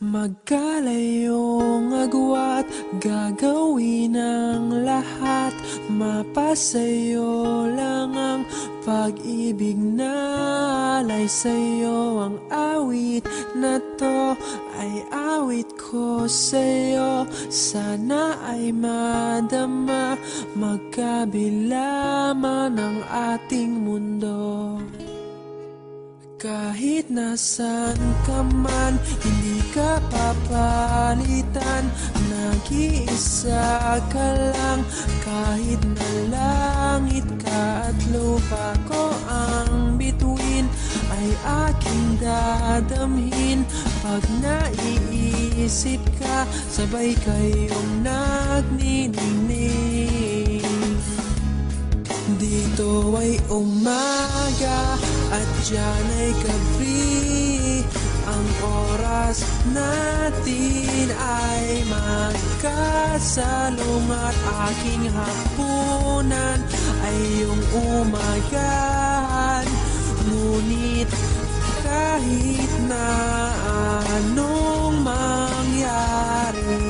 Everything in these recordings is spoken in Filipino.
Magkalayong agwat, gagawin ang lahat. Mapasayo lang ang pag-ibig na alay sa'yo. Ang awit na to ay awit ko sa'yo. Sana ay madama, magkabila man ang ating mundo. Kahit nasaan ka man, hindi ka papalitan. Nag-iisa ka lang, kahit na langit ka at lupa ko ang bituin, ay aking dadamhin. Pag naiisip ka, sabay kayong nagniningning. Dito ay umaga at diyan ay gabi. Ang oras natin ay magkasalungat. Aking hapunan ay iyong umagahan. Ngunit kahit na anong mangyari,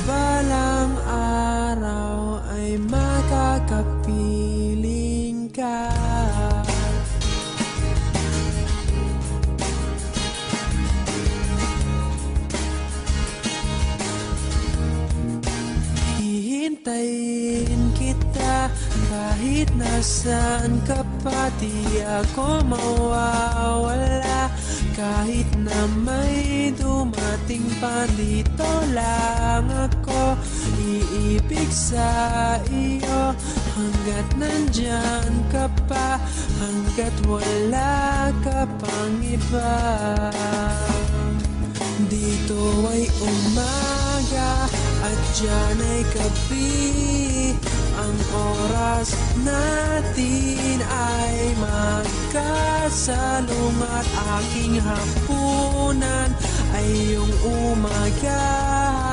balang araw ay makakapiling ka. Hihintayin kita kahit nasaan ka pa. Di ako mawawala kahit na may dumating pa. Dito lang ako iibig sa iyo hanggat nandyan ka pa, hanggat wala ka pang iba. Dito ay umaga at diyan ay gabi. Ang oras natin ay magkasalungat. Aking hapunan ay iyong umagahan.